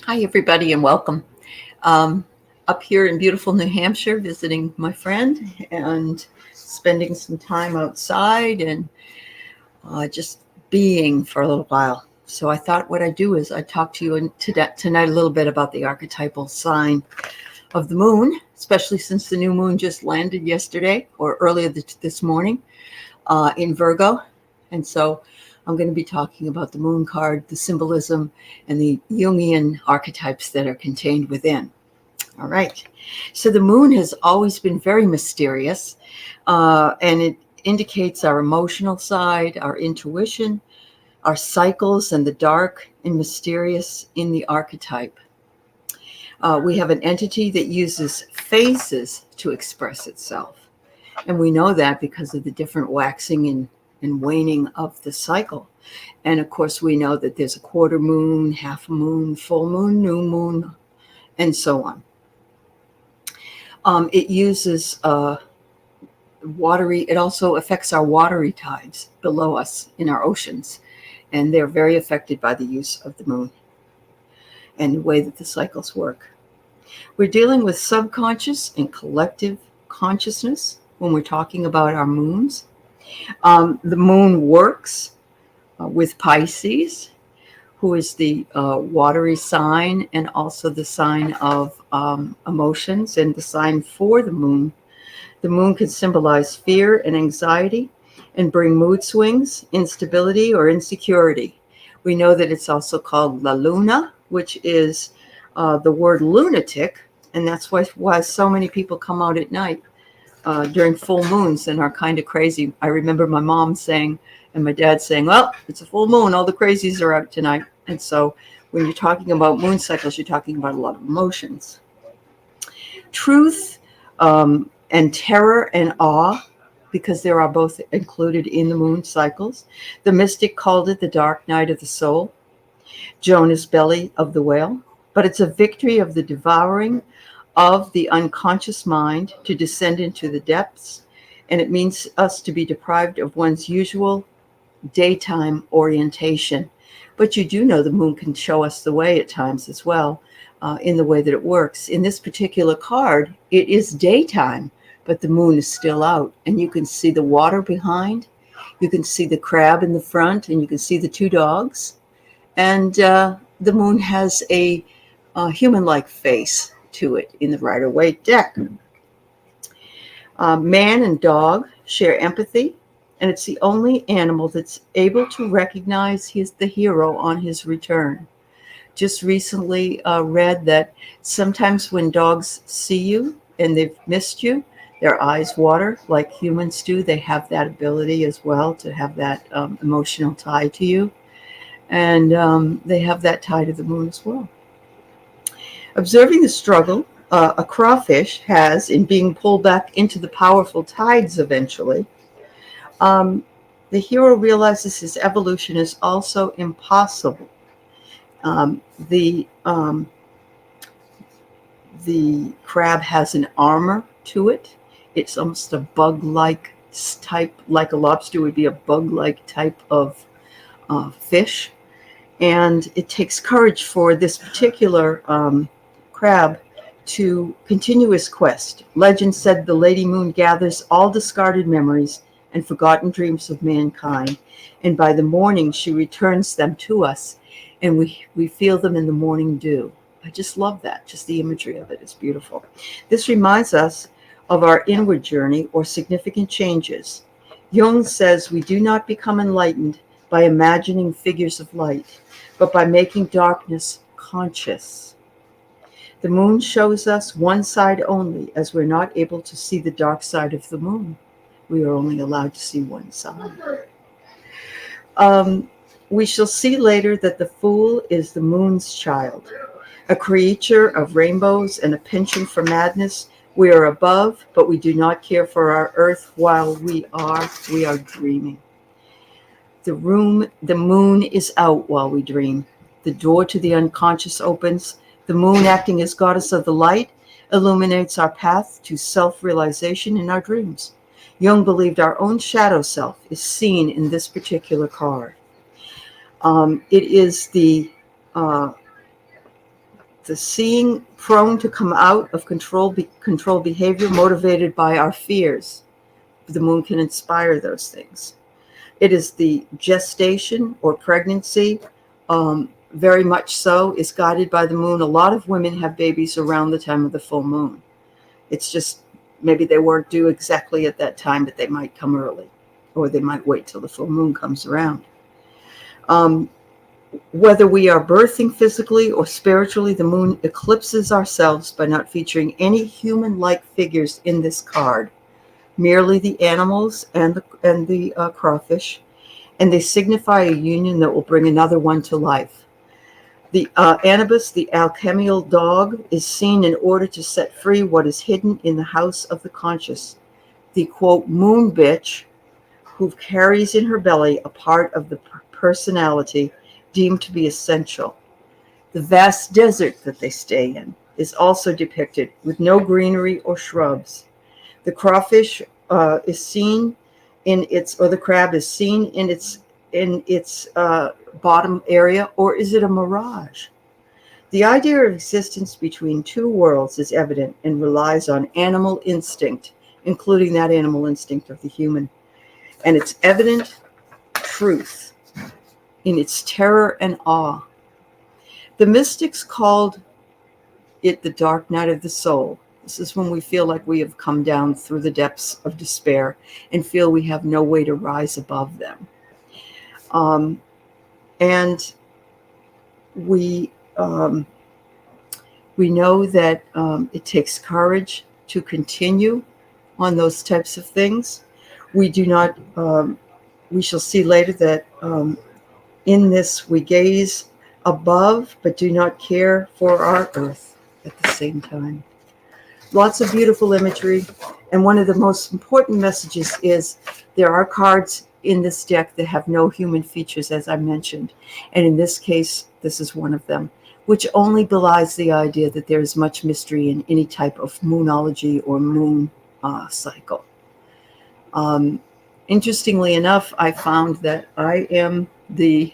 Hi, everybody, and welcome. Um, Up here in beautiful New Hampshire, visiting my friend and spending some time outside and just being for a little while. So I thought what I'd do is I'd talk to you tonight a little bit about the archetypal sign of the moon, especially since the new moon just landed yesterday or earlier this morning in Virgo. And so I'm going to be talking about the moon card, the symbolism, and the Jungian archetypes that are contained within. All right. So the moon has always been very mysterious, and it indicates our emotional side, our intuition, our cycles, and the dark and mysterious in the archetype. We have an entity that uses phases to express itself. And we know that because of the different waxing and waning of the cycle. And of course, we know that there's a quarter moon, half moon, full moon, new moon, and so on. It uses it also affects our watery tides below us in our oceans. And they're very affected by the use of the moon and the way that the cycles work. We're dealing with subconscious and collective consciousness when we're talking about our moons. The moon works with Pisces, who is the watery sign and also the sign of emotions and the sign for the moon. The moon can symbolize fear and anxiety and bring mood swings, instability, or insecurity. We know that it's also called La Luna, which is the word lunatic, and that's why so many people come out at night during full moons and are kind of crazy. I remember my mom saying, and my dad saying, well, it's a full moon, all the crazies are out tonight. And so when you're talking about moon cycles, you're talking about a lot of emotions. Truth and terror and awe, because there are both included in the moon cycles. The mystic called it the dark night of the soul, Jonah's belly of the whale. But it's a victory of the devouring of the unconscious mind to descend into the depths. And it means us to be deprived of one's usual daytime orientation. But you do know the moon can show us the way at times as well, in the way that it works. In this particular card, it is daytime, but the moon is still out. And you can see the water behind, you can see the crab in the front, and you can see the two dogs. And the moon has a human-like face to it in the Rider-Waite deck. Man and dog share empathy, and it's the only animal that's able to recognize he's the hero on his return. Just recently read that sometimes when dogs see you and they've missed you, their eyes water like humans do. They have that ability as well to have that emotional tie to you. And they have that tie to the moon as well. Observing the struggle a crawfish has in being pulled back into the powerful tides eventually, the hero realizes his evolution is also impossible. The crab has an armor to it. It's almost a bug-like type, like a lobster would be a bug-like type of fish. And it takes courage for this particular crab to continue his quest. Legend said the Lady Moon gathers all discarded memories and forgotten dreams of mankind, and by the morning she returns them to us, and we feel them in the morning dew. I just love that. Just the imagery of it is beautiful. This reminds us of our inward journey or significant changes. Jung says we do not become enlightened by imagining figures of light, but by making darkness conscious. The moon shows us one side only, as we're not able to see the dark side of the moon. We are only allowed to see one side. We shall see later that the fool is the moon's child, a creature of rainbows and a penchant for madness. We are above, but we do not care for our earth while we are dreaming. The moon is out while we dream. The door to the unconscious opens. The moon, acting as goddess of the light, illuminates our path to self-realization in our dreams. Jung believed our own shadow self is seen in this particular card. It is the the seeing prone to come out of control behavior motivated by our fears. The moon can inspire those things. It is the gestation or pregnancy, very much so, is guided by the moon. A lot of women have babies around the time of the full moon. It's just maybe they weren't due exactly at that time, but they might come early, or they might wait till the full moon comes around. Whether we are birthing physically or spiritually, the moon eclipses ourselves by not featuring any human-like figures in this card, merely the animals and the crawfish, and they signify a union that will bring another one to life. The Anubis, the alchemical dog, is seen in order to set free what is hidden in the house of the conscious. The, quote, moon bitch, who carries in her belly a part of the personality deemed to be essential. The vast desert that they stay in is also depicted with no greenery or shrubs. The crawfish is seen in its, or the crab is seen in its bottom area, or is it a mirage? The idea of existence between two worlds is evident and relies on animal instinct, including that animal instinct of the human, and its evident truth in its terror and awe. The mystics called it the dark night of the soul. This is when we feel like we have come down through the depths of despair and feel we have no way to rise above them. And we know that it takes courage to continue on those types of things. We do not, we shall see later that in this we gaze above but do not care for our earth at the same time. Lots of beautiful imagery, and one of the most important messages is there are cards in this deck that have no human features, as I mentioned, and in this case this is one of them, which only belies the idea that there is much mystery in any type of moonology or moon cycle. Interestingly enough, I found that I am the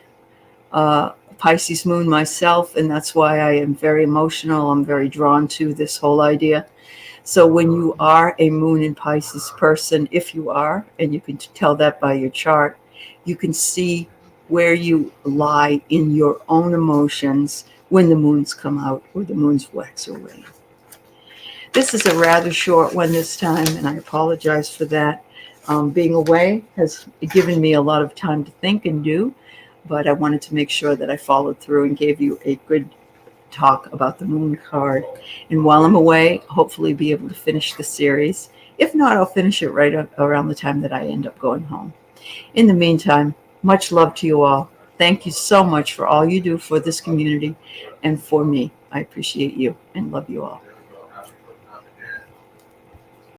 Pisces moon myself, and that's why I am very emotional. I'm very drawn to this whole idea. So when you are a moon in Pisces person, if you are, and you can tell that by your chart, you can see where you lie in your own emotions when the moons come out or the moons wax or wane. This is a rather short one this time, and I apologize for that. Being away has given me a lot of time to think and do, but I wanted to make sure that I followed through and gave you a good talk about the moon card. And while I'm away, hopefully be able to finish the series. If not, I'll finish it right around the time that I end up going home. In the meantime, much love to you all. Thank you so much for all you do for this community and for me. I appreciate you and love you all.